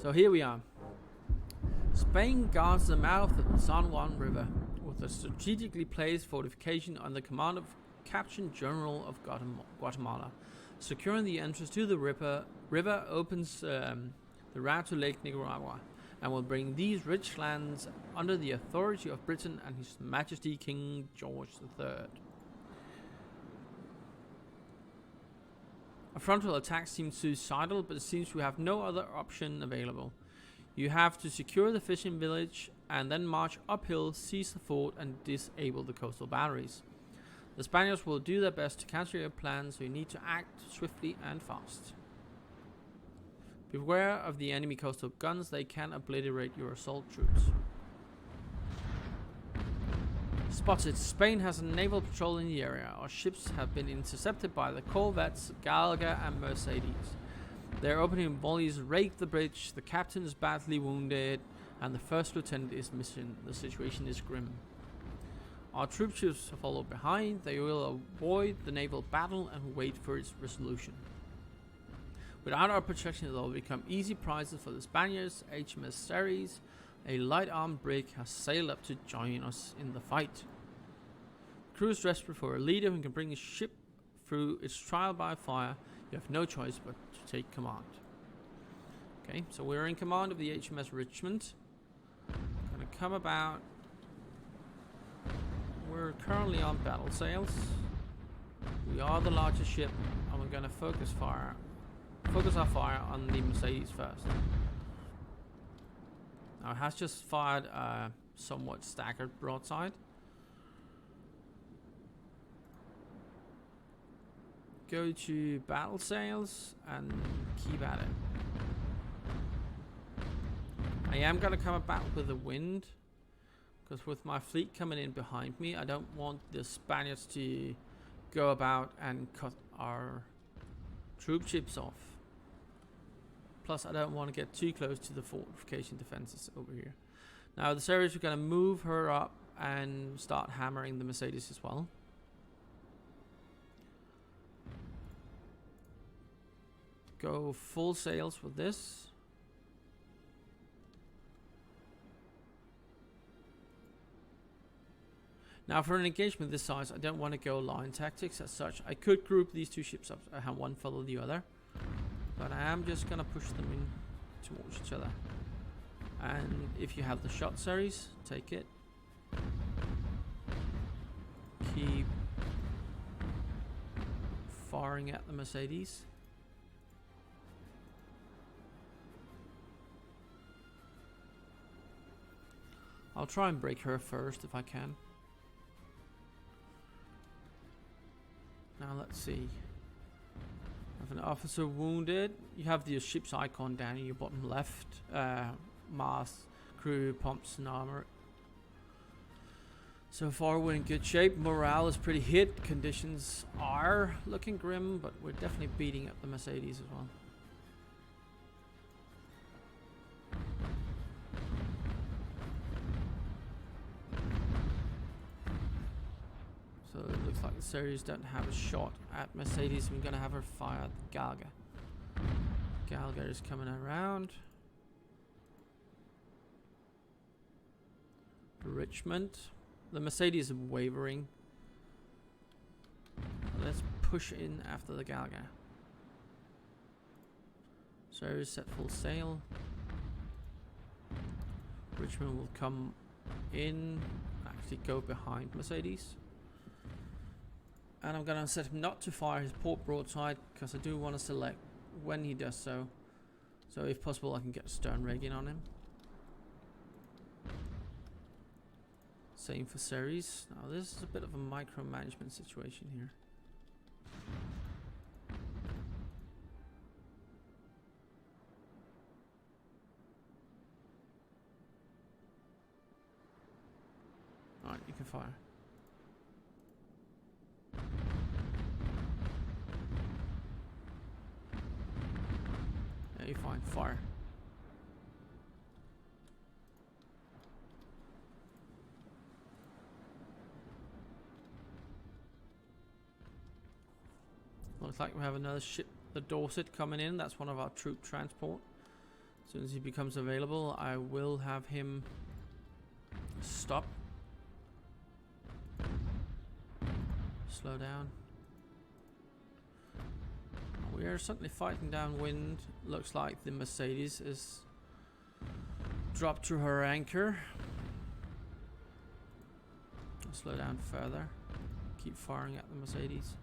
So here we are. Spain guards the mouth of the San Juan River with a strategically placed fortification under the command of Captain General of Guatemala. Securing the entrance to the river opens the route to Lake Nicaragua and will bring these rich lands under the authority of Britain and His Majesty King George III. A frontal attack seems suicidal, but it seems we have no other option available. You have to secure the fishing village and then march uphill, seize the fort and disable the coastal batteries. The Spaniards will do their best to counter your plans, so you need to act swiftly and fast. Beware of the enemy coastal guns, they can obliterate your assault troops. Spotted. Spain has a naval patrol in the area. Our ships have been intercepted by the corvettes Galga and Mercedes. Their opening volleys rake the bridge, the captain is badly wounded, and the first lieutenant is missing. The situation is grim. Our troop ships follow behind. They will avoid the naval battle and wait for its resolution. Without our protection, they will become easy prizes for the Spaniards. HMS Ceres, a light armed brig, has sailed up to join us in the fight. The crew is desperate for a leader who can bring his ship through its trial by fire. You have no choice but to take command. Okay, so we're in command of the HMS Richmond. Gonna come about. We're currently on battle sails. We are the largest ship, and we're gonna focus our fire on the Mercedes first. Now it has just fired a somewhat staggered broadside. Go to battle sails and keep at it. I am going to come about with the wind, because with my fleet coming in behind me, I don't want the Spaniards to go about and cut our troop ships off. Plus, I don't want to get too close to the fortification defenses over here. Now, the Ceres, we're going to move her up and start hammering the Mercedes as well. Go full sails with this. Now, for an engagement this size, I don't want to go line tactics as such. I could group these two ships up, have one follow the other. But I am just going to push them in towards each other. And if you have the shot series, take it. Keep firing at the Mercedes. I'll try and break her first if I can. Now let's see. Have an officer wounded. You have the ship's icon down in your bottom left. Mast, crew, pumps, and armor. So far we're in good shape. Morale is pretty hit. Conditions are looking grim, but we're definitely beating up the Mercedes as well. So it looks like the Ceres don't have a shot at Mercedes. I'm going to have her fire at Galga. Galga is coming around. Richmond. The Mercedes is wavering. Let's push in after the Galga. Ceres set full sail. Richmond will come in, actually go behind Mercedes. And I'm going to set him not to fire his port broadside, because I do want to select when he does so. So if possible I can get stern rigging on him. Same for Ceres. Now this is a bit of a micromanagement situation here. Alright, you can fire. Yeah, you're fine. Fire. Looks like we have another ship, the Dorset, coming in. That's one of our troop transport. As soon as he becomes available, I will have him stop. Slow down. We are certainly fighting downwind. Looks like the Mercedes is dropped to her anchor. I'll slow down further. Keep firing at the Mercedes.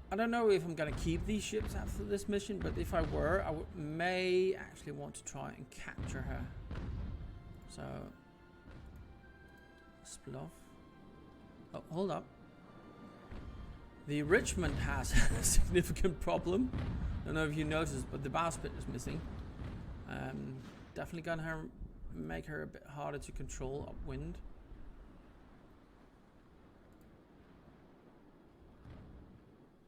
I don't know if I'm gonna keep these ships after this mission, but if I were, I may actually want to try and capture her. So, split off. Oh, hold up. The Richmond has a significant problem. I don't know if you noticed, but the bowsprit is missing. Definitely gonna make her a bit harder to control upwind.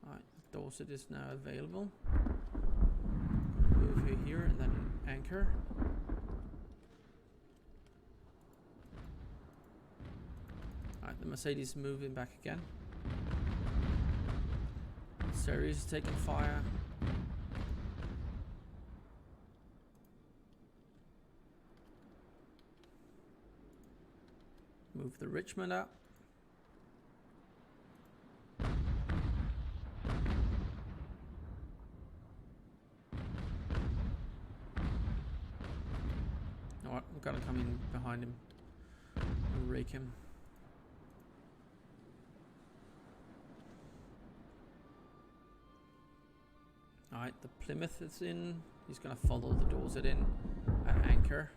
Alright, Dorset is now available. Move her here and then anchor. Alright, the Mercedes moving back again. Ceres is taking fire. Move the Richmond up. Alright, I'm gonna come in behind him and rake him. Alright, the Plymouth is in. He's gonna follow the Dorset in at anchor.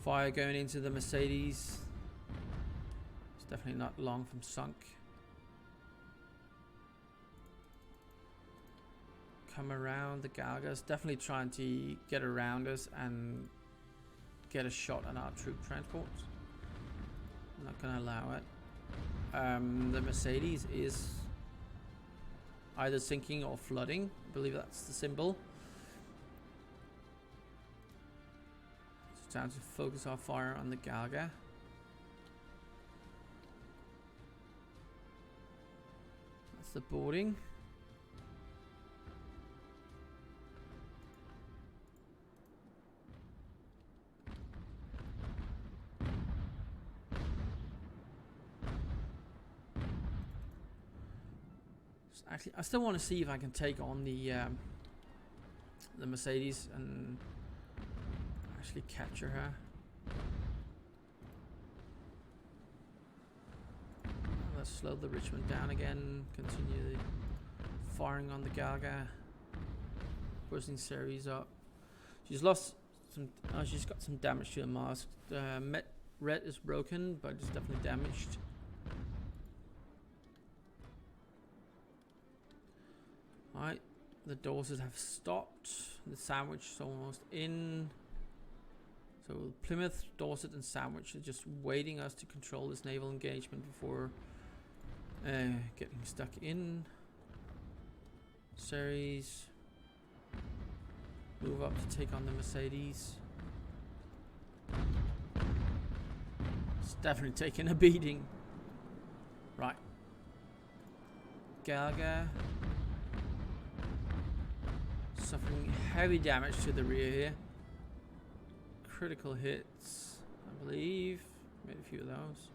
Fire going into the Mercedes. It's definitely not long from sunk. Come around the Galgas. Definitely trying to get around us and get a shot at our troop transports. I'm not gonna allow it. The Mercedes is either sinking or flooding. I believe that's the symbol. It's time to focus our fire on the Galga. That's the boarding. Actually, I still want to see if I can take on the Mercedes and actually capture her. Let's slow the Richmond down again. Continue firing on the Galga. Pushing Ceres up. She's lost some. She's got some damage to the mast. Red is broken, but it's definitely damaged. Alright, the Dorsets have stopped. The Sandwich is almost in. So Plymouth, Dorset and Sandwich are just waiting us to control this naval engagement before getting stuck in. Ceres. Move up to take on the Mercedes. It's definitely taking a beating. Right. Galga. Suffering heavy damage to the rear here. Critical hits, I believe. Made a few of those.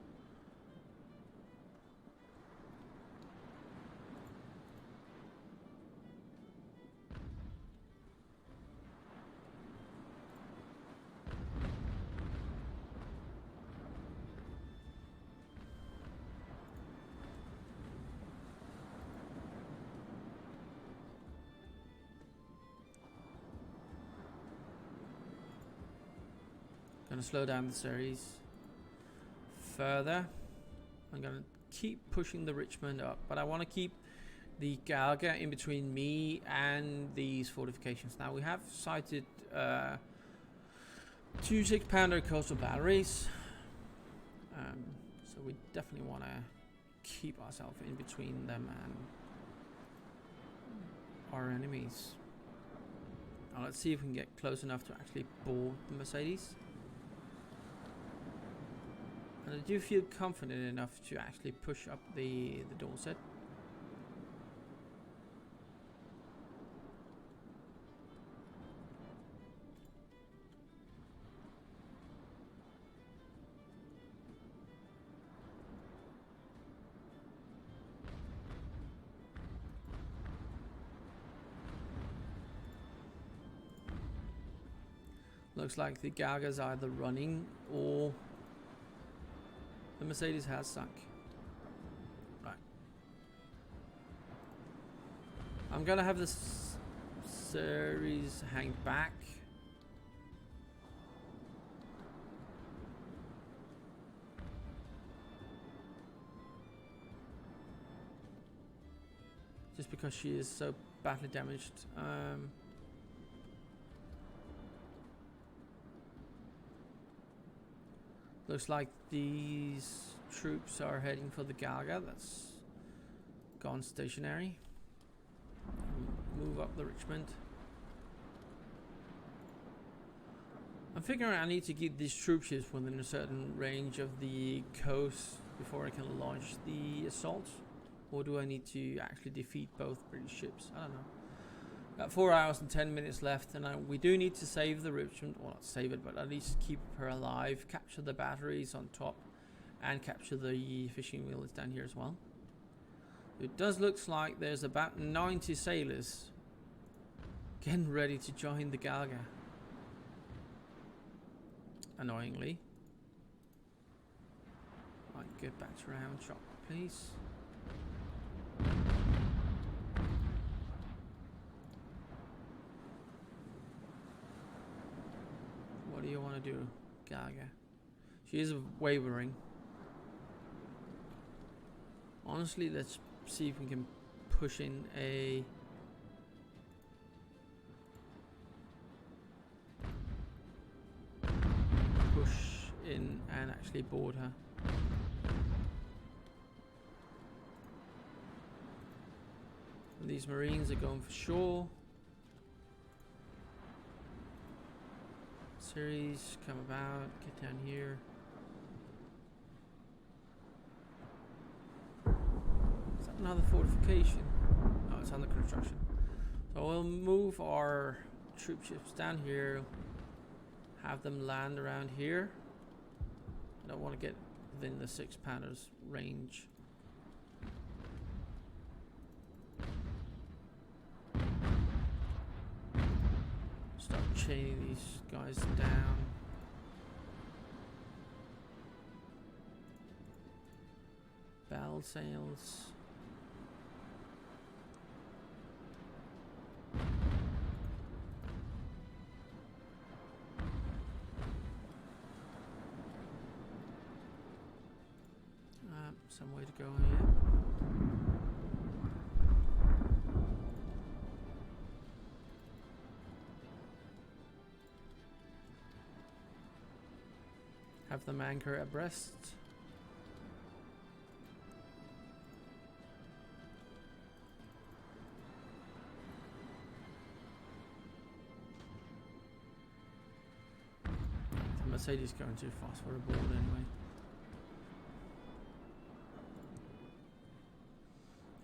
Gonna slow down the Ceres further. I'm gonna keep pushing the Richmond up, but I want to keep the Galga in between me and these fortifications. Now we have sighted 2 6-pounder coastal batteries, so we definitely want to keep ourselves in between them and our enemies. Now let's see if we can get close enough to actually board the Mercedes. And I do feel confident enough to actually push up the Dorset. Looks like the Galga's either running or the Mercedes has sunk. Right. I'm gonna have this series hang back. Just because she is so badly damaged. Looks like these troops are heading for the Galga. That's gone stationary. Move up the Richmond. I'm figuring I need to keep these troop ships within a certain range of the coast before I can launch the assault. Or do I need to actually defeat both British ships? I don't know. Got 4 hours and 10 minutes left, and we do need to save the Richmond. Well, not save it, but at least keep her alive. Capture the batteries on top, and capture the fishing wheels down here as well. It does look like there's about 90 sailors getting ready to join the Galga. Annoyingly. Right, get back to round shot, please. What do you want to do, Galga? She is wavering. Honestly, let's see if we can push in a and actually board her. These Marines are going for shore. Series, come about, get down here. Is that another fortification? No, it's under construction. So we'll move our troop ships down here, have them land around here. I don't want to get within the 6-pounders range. Start chaining these guys down. Battle sails. Some way to go here. Have them anchor abreast. The Mercedes going too fast for a board anyway.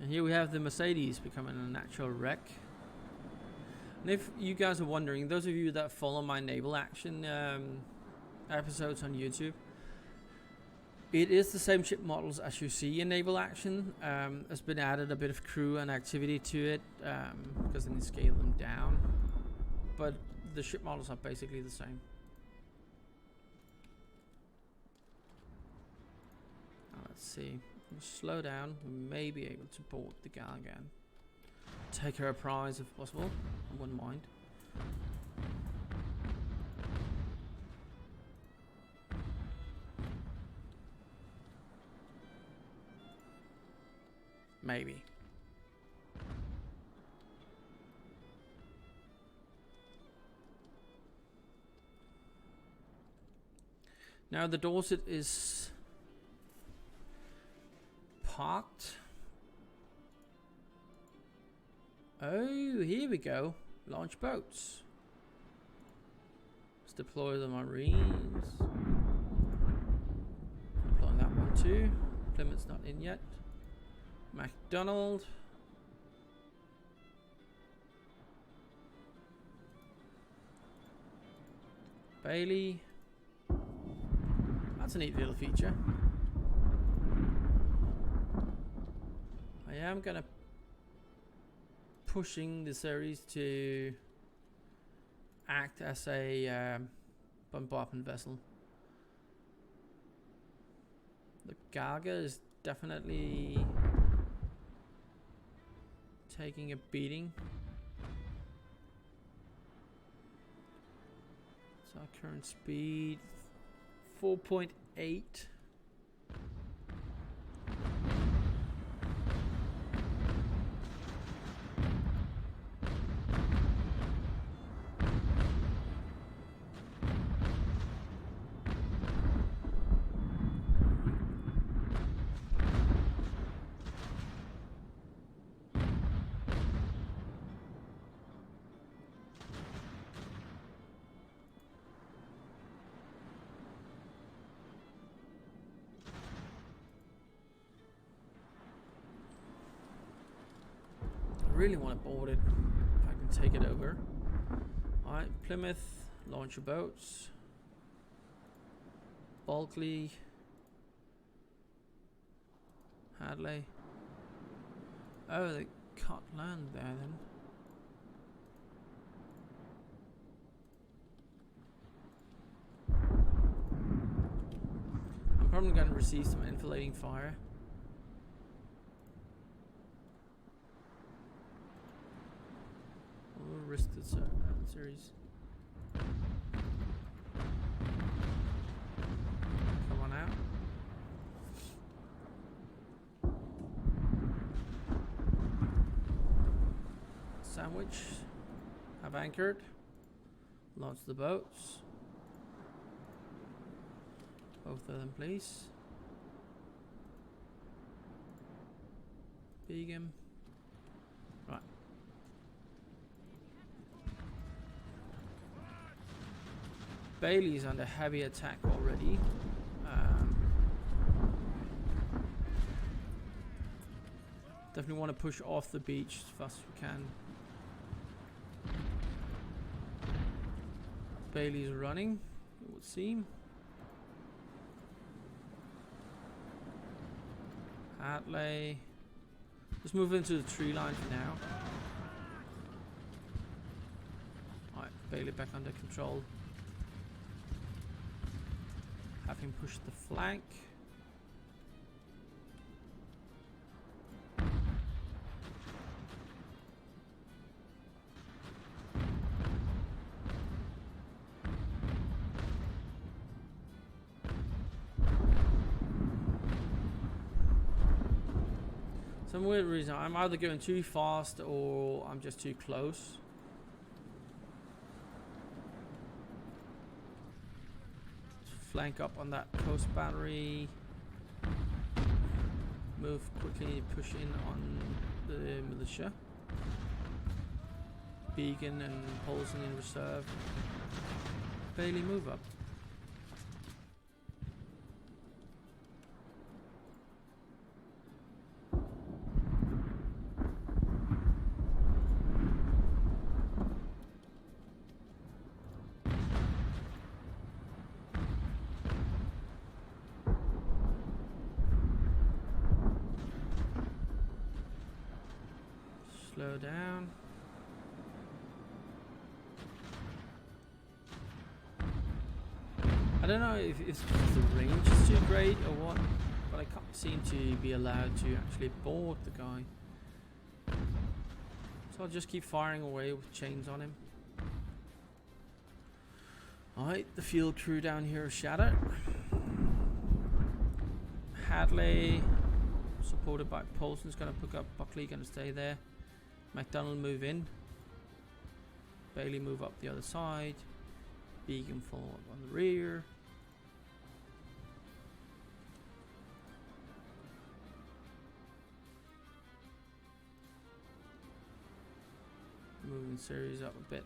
And here we have the Mercedes becoming a natural wreck. And if you guys are wondering, those of you that follow my naval action episodes on YouTube, it is the same ship models as you see in naval action. There's been added a bit of crew and activity to it because they need to scale them down. But the ship models are basically the same. Now let's see. We'll slow down. We may be able to board the Galga. Take her a prize if possible. I wouldn't mind. Maybe. Now the Dorset is parked. Oh, here we go. Launch boats. deploy the Marines. Deploy that one too. Plymouth's not in yet. MacDonald. Bailey. That's a neat little feature. I am gonna pushing the series to act as a bombardment vessel. The Gaga is definitely taking a beating. So our current speed 4.8. Really want to board it if I can take it over. Alright, Plymouth, launch your boats. Bulkley, Hadley. Oh, they cut land there then. I'm probably going to receive some enfilading fire. We'll risk the series. Come on out. Sandwich. Have anchored. Launch the boats. Both of them, please. Begum. Right. Bailey's under heavy attack already. Definitely want to push off the beach as fast as we can. Bailey's running, it would seem. Hatley. Let's move into the tree line for now. Alright, Bailey back under control. Have him push the flank. Some weird reason I'm either going too fast or I'm just too close. Flank up on that coast battery. Move quickly, push in on the militia. Beacon and Polson in reserve. Bailey, move up. Slow down. I don't know if the range is too great or what, but I can't seem to be allowed to actually board the guy. So I'll just keep firing away with chains on him. Alright, the field crew down here is shattered. Hadley, supported by Polson's going to pick up. Buckley going to stay there. MacDonald move in. Bailey move up the other side. Beacon fall up on the rear. Moving series up a bit.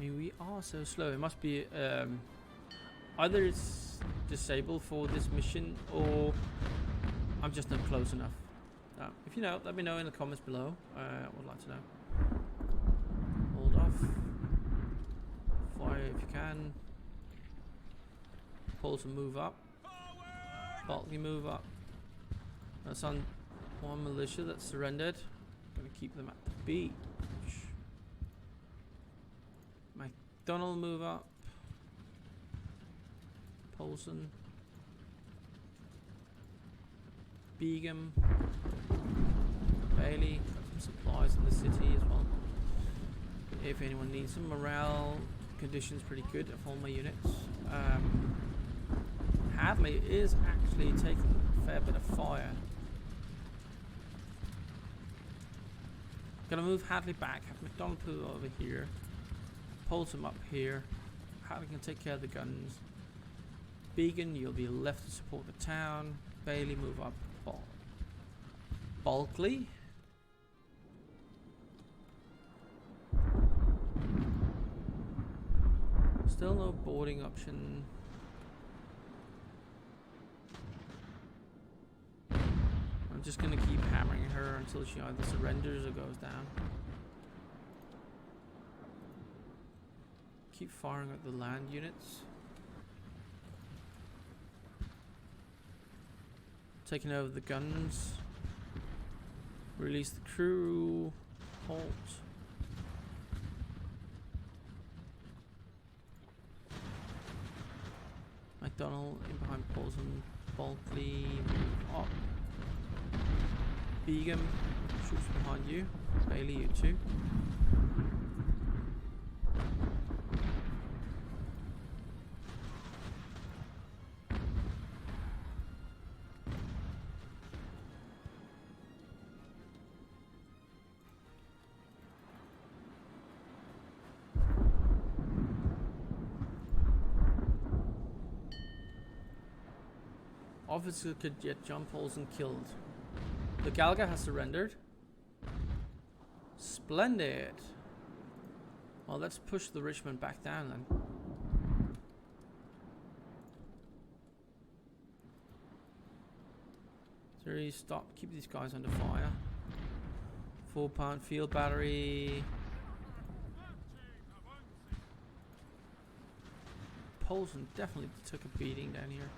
mean, we are so slow. It must be either it's disabled for this mission or I'm just not close enough. If you know, let me know in the comments below. I would like to know. Hold off. Fire if you can. Pulse and move up. Bulky move up. That's on one militia that surrendered. Gonna keep them at the beach. McDonald move up. Polson. Begum. Bailey. Got some supplies in the city as well. If anyone needs them. Morale conditions pretty good of all my units. Hadley is actually taking a fair bit of fire. Gonna move Hadley back. Have McDonald put over here. Pulse him up here. Hadley can take care of the guns. Beacon, you'll be left to support the town. Bailey, move up. Bulkley. Still no boarding option. I'm just gonna keep hammering her until she either surrenders or goes down. Keep firing at the land units. Taking over the guns. Release the crew. Halt. McDonald in behind Paulson. Bulkley move up. Begum shoots behind you. Bailey, you too. Officer could get John Paulson killed. The Galga has surrendered. Splendid. Well, let's push the Richmond back down then. Three, stop. Keep these guys under fire. 4-pound field battery. Paulson definitely took a beating down here.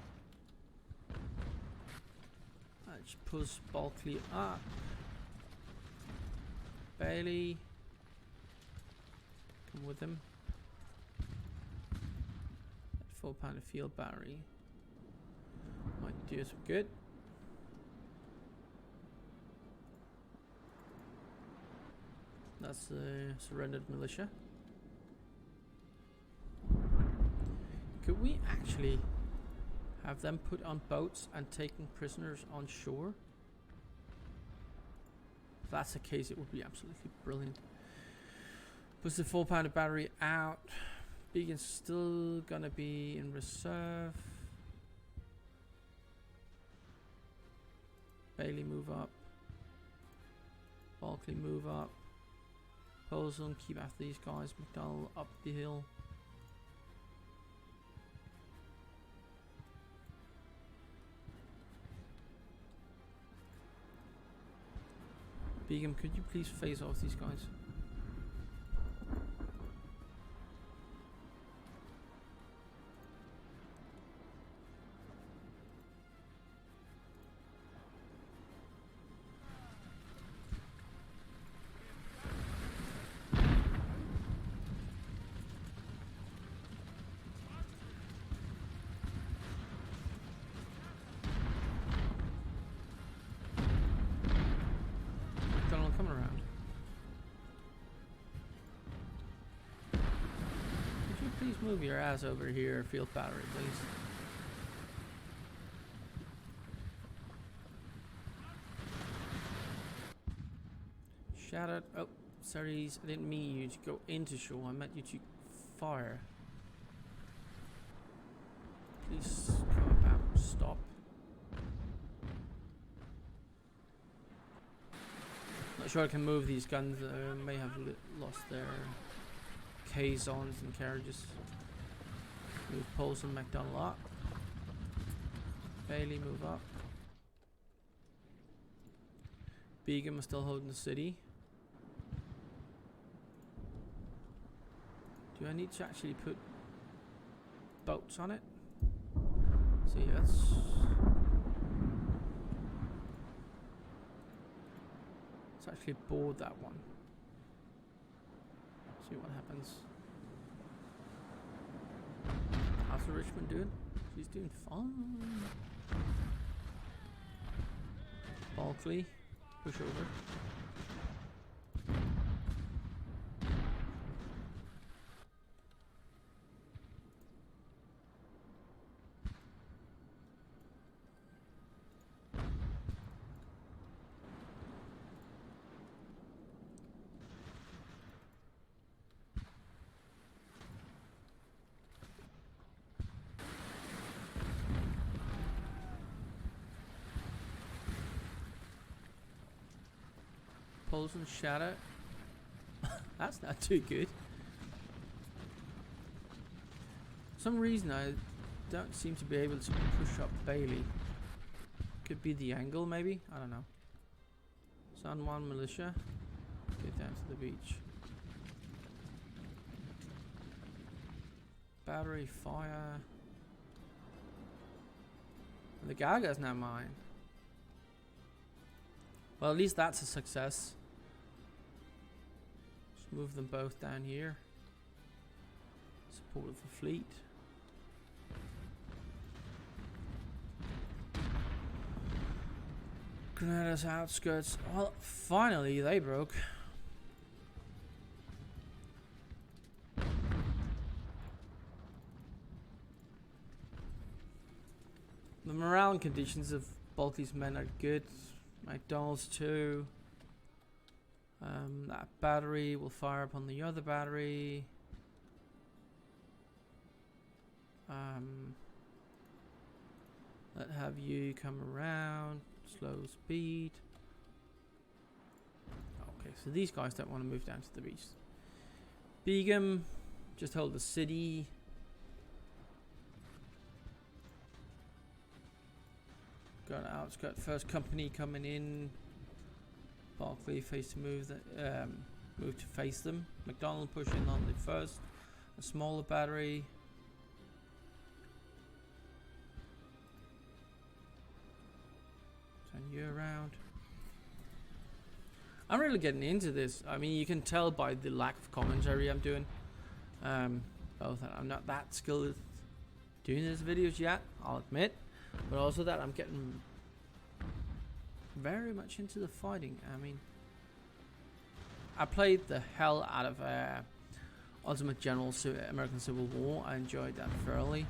Let's push Bulkley up. Bailey, come with him. 4-pound field battery might do some good. That's the surrendered militia. Could we actually have them put on boats and taken prisoners on shore? If that's the case, it would be absolutely brilliant. Push the 4-pound battery out. Beacon's still gonna be in reserve. Bailey move up. Bulkley move up. Polson, keep after these guys. McDonald up the hill. Begum, could you please phase off these guys? Coming around. Could you please move your ass over here, field battery, please? Shout out. Oh, sorry, I didn't mean you to go into shore. I meant you to fire. Please come about. Stop. Not sure I can move these guns. May have lost their caissons and carriages. Move Poles and McDonald up. Bailey, move up. Begum is still holding the city. Do I need to actually put boats on it? See, let's actually board that one. See what happens. How's the Richmond doing? She's doing fine. Balkley, push over. Pulls and shadow. That's not too good. For some reason I don't seem to be able to push up Bailey. Could be the angle maybe? I don't know. San Juan militia. Get down to the beach. Battery fire. The Gaga's now mine. Well, at least that's a success. Just move them both down here. Support of the fleet. Grenada's outskirts. Well, finally they broke. The morale and conditions of Balky's men are good. McDonald's too. That battery will fire upon the other battery. Let have you come around. Slow speed. Okay, so these guys don't want to move down to the beach. Begum, just hold the city. Got an outskirt first company coming in. Barclay face to move move to face them. McDonald pushing on the first. A smaller battery. Turn you around. I'm really getting into this. I mean, you can tell by the lack of commentary I'm doing. Both that I'm not that skilled at doing these videos yet, I'll admit. But also that I'm getting very much into the fighting. I mean, I played the hell out of Ultimate General American Civil War. I enjoyed that thoroughly.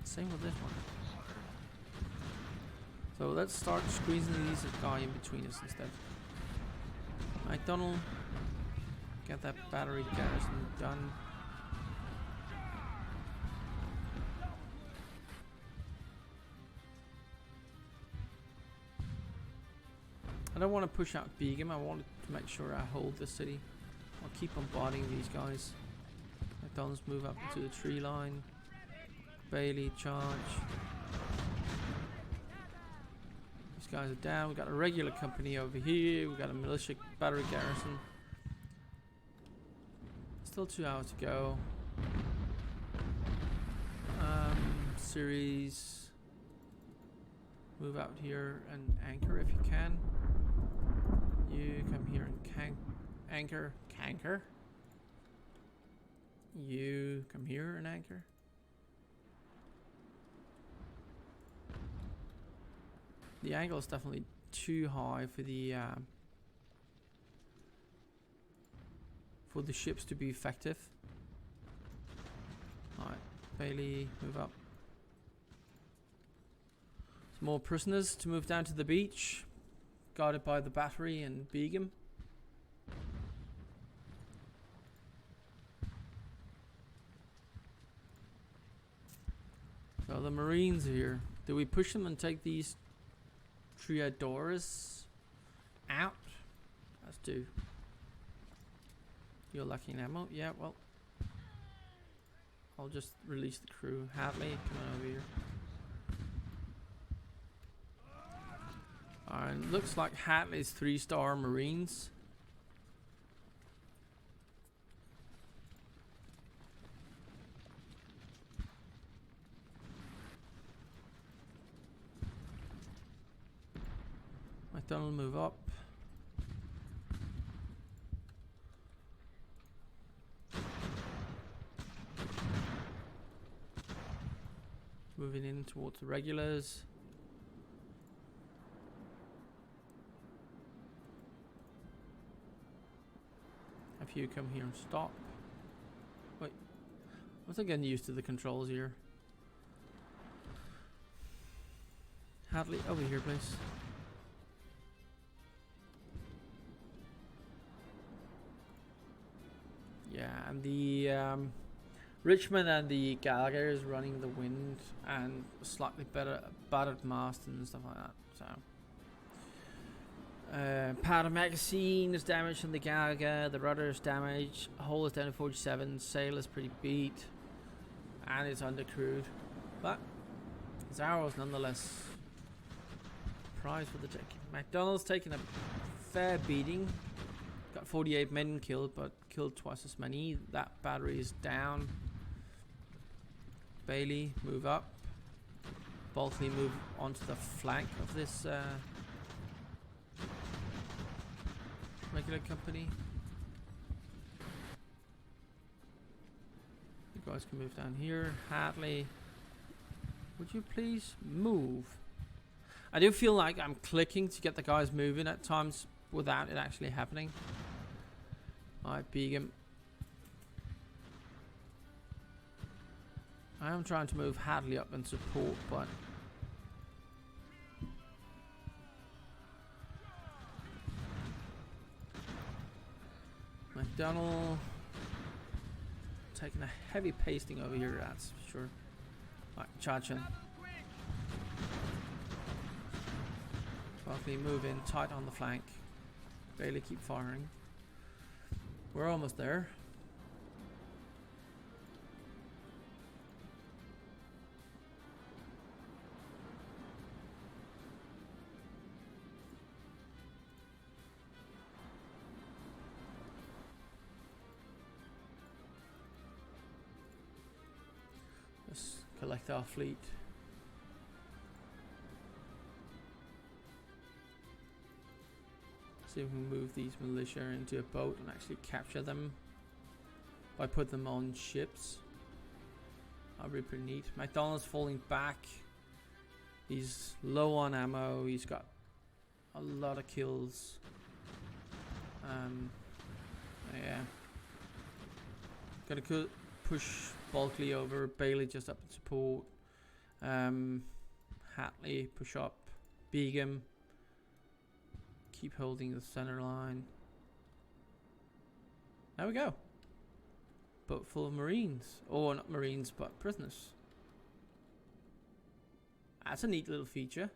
Same with this one. So let's start squeezing these guy in between us instead. McDonald, get that battery garrison done. I don't want to push out Begum. I want to make sure I hold the city. I'll keep bombarding these guys. McDonald's move up into the tree line. Bailey charge. These guys are down. We've got a regular company over here. We've got a militia battery garrison. Still 2 hours to go. Series. Move out here and anchor if you can. You come here and anchor. Canker. You come here and anchor. The angle is definitely too high for the ships to be effective. Alright, Bailey, move up. Some more prisoners to move down to the beach. Guarded by the battery and Begum. So the Marines are here. Do we push them and take these Triadoras out? Let's do. You're lacking ammo? Yeah, well. I'll just release the crew. Hadley, come on over here. Alright, looks like Hadley's 3-star Marines. McDonald, move up. Moving in towards the regulars. Have you come here and stop? Wait, I'm still getting used to the controls here. Hadley, over here, please. Yeah, and the Richmond and the Gallagher is running the wind and slightly better battered mast and stuff like that. So powder magazine is damaged on the Gallagher, the rudder is damaged, hull is down to 47, sail is pretty beat, and it's undercrewed. But Zarro's nonetheless prize for the taking. McDonald's taking a fair beating. Got 48 men killed, but killed twice as many. That battery is down. Bailey, move up. Bulkley, move onto the flank of this regular company. You guys can move down here. Hadley, would you please move? I do feel like I'm clicking to get the guys moving at times without it actually happening. Alright, Begum. I am trying to move Hadley up and support, but McDonald taking a heavy pasting over here, that's for sure. Alright, Chachin. Buckley, move in tight on the flank. Bailey, keep firing. We're almost there. Let's collect our fleet. See if we can move these militia into a boat and actually capture them by putting them on ships. That'd be pretty neat. McDonald's falling back. He's low on ammo. He's got a lot of kills. Yeah. Gotta push Bulkley over. Bailey just up in support. Hatley, push up. Begum. Keep holding the center line. There we go. Boat full of Marines. Or not Marines, but prisoners. That's a neat little feature.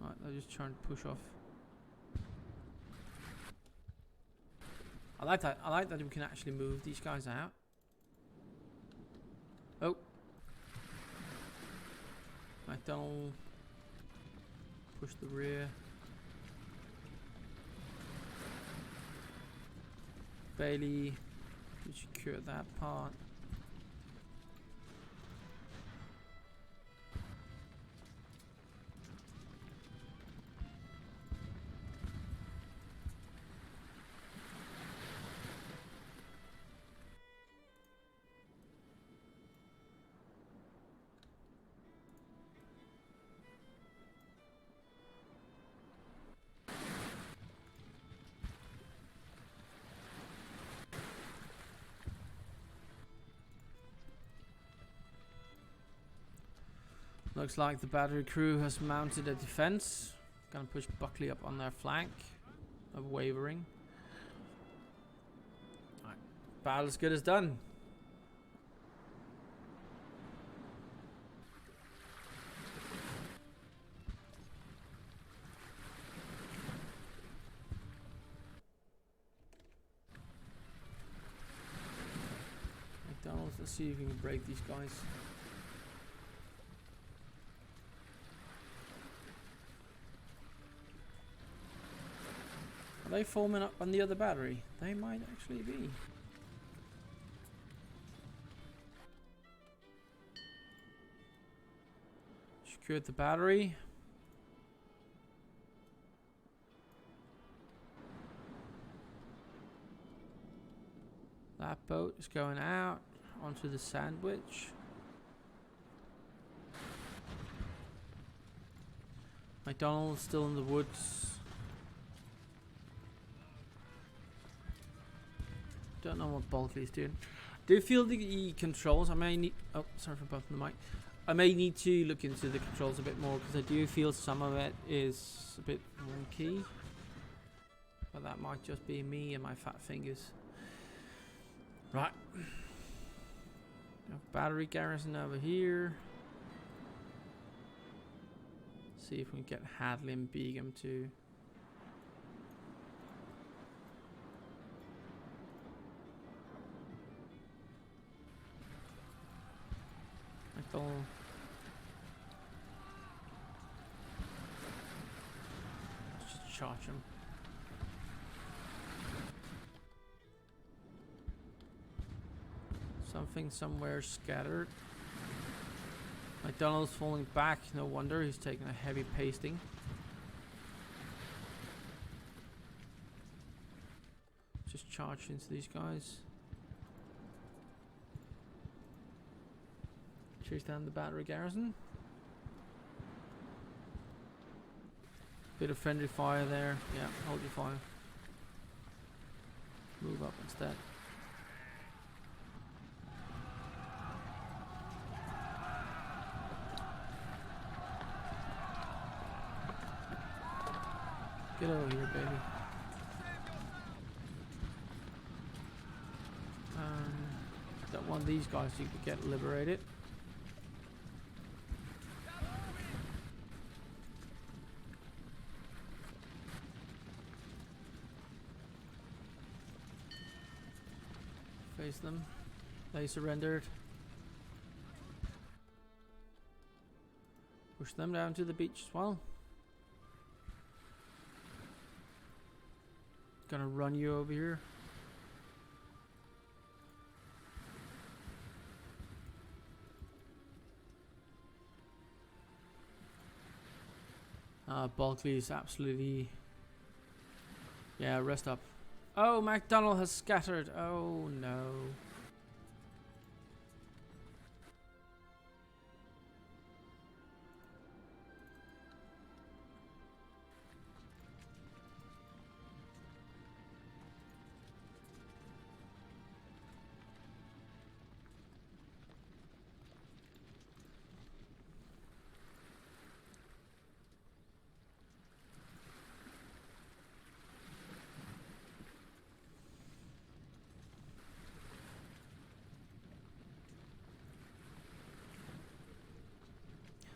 Right, they're just trying to push off. I like that. I like that we can actually move these guys out. Oh. McDonald. Push the rear. Bailey. You secure that part. Looks like the battery crew has mounted a defense. Gonna push Buckley up on their flank. Of wavering. Alright. Battle as good as done. Let's see if we can break these guys. Are they forming up on the other battery? They might actually be. Secured the battery. That boat is going out onto the sandwich. McDonald's still in the woods. Don't know what Bulkley's doing. Do you feel the controls? I may need. Oh, sorry for bumping the mic. I may need to look into the controls a bit more because I do feel some of it is a bit wonky. But that might just be me and my fat fingers. Right. Battery garrison over here. See if we can get Hadley and Begum to. Michael. Let's just charge him. Something somewhere scattered. McDonald's falling back. No wonder he's taking a heavy pasting. Just charge into these guys. Chase down the battery garrison. Bit of friendly fire there. Yeah, hold your fire. Move up instead. Get over here, baby. Don't want these guys to get liberated. Face them. They surrendered. Push them down to the beach as well. Gonna run you over here. Bulkley is absolutely. Yeah, rest up. Oh, McDonald has scattered. Oh no.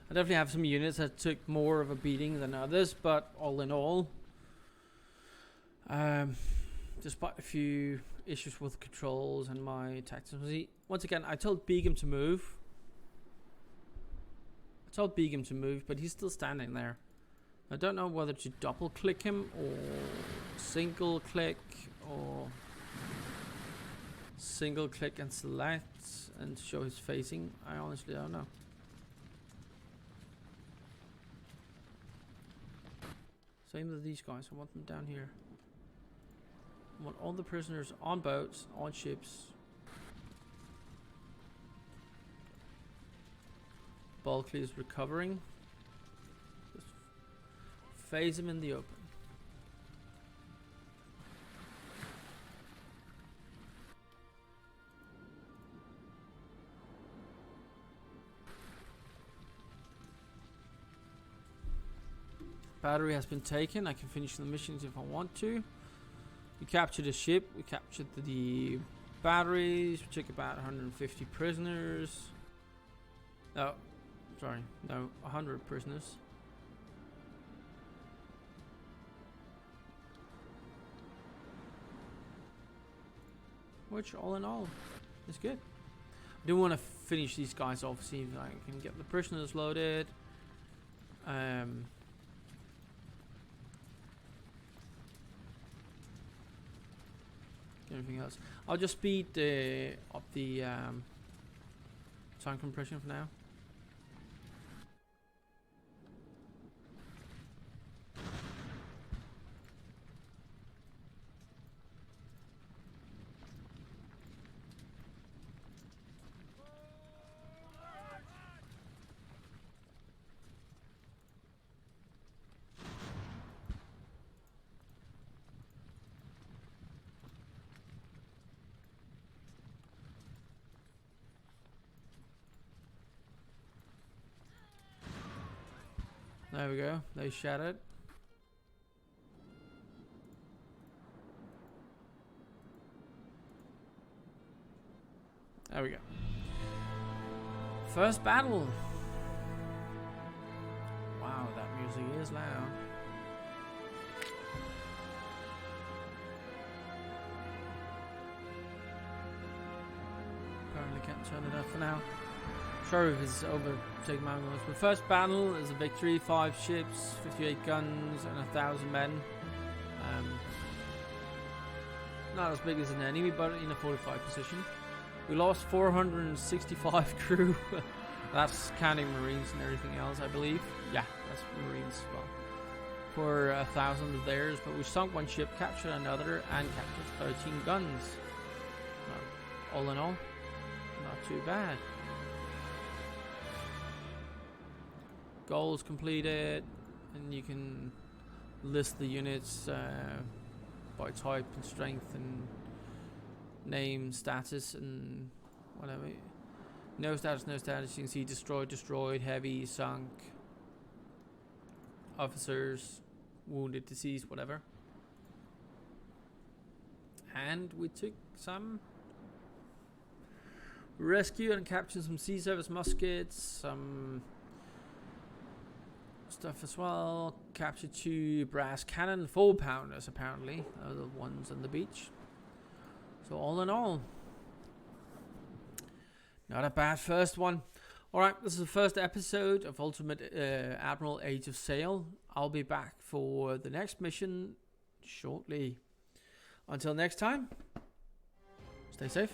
I definitely have some units that took more of a beating than others, but all in all, despite a few issues with controls and my tactics, once again, I told Begum to move. But he's still standing there. I don't know whether to double click him or single click or single click and select and show his facing. I honestly don't know. Same with these guys. I want them down here. I want all the prisoners on boats, on ships. Bulkley is recovering. Just phase him in the open. Battery has been taken. I can finish the missions if I want to. We captured a ship. We captured the batteries. We took about 150 prisoners. Oh, sorry. No, 100 prisoners. Which, all in all, is good. do want to finish these guys off, see if I can get the prisoners loaded. Anything else? I'll just speed up the time compression for now. There we go. They shattered. There we go. First battle. Wow, that music is loud. Apparently can't turn it up for now. Sorry if it's overtaking my noise. The first battle is a victory. 5 ships, 58 guns, and 1,000 men. Not as big as an enemy, but in a fortified position. We lost 465 crew. That's counting marines and everything else, I believe. Yeah, that's marines as well. For 1,000 of theirs, but we sunk 1 ship, captured another, and captured 13 guns. All in all, not too bad. Goals completed, and you can list the units by type and strength and name, status, and whatever. No status, no status. You can see destroyed, destroyed, heavy, sunk, officers, wounded, deceased, whatever. And we took some rescue and captured some sea service muskets, some stuff as well. Captured 2 brass cannon 4-pounders, apparently. Those are the ones on the beach. So all in all, not a bad first one. Alright, this is the first episode of Ultimate Admiral Age of Sail. I'll be back for the next mission shortly. Until next time, stay safe.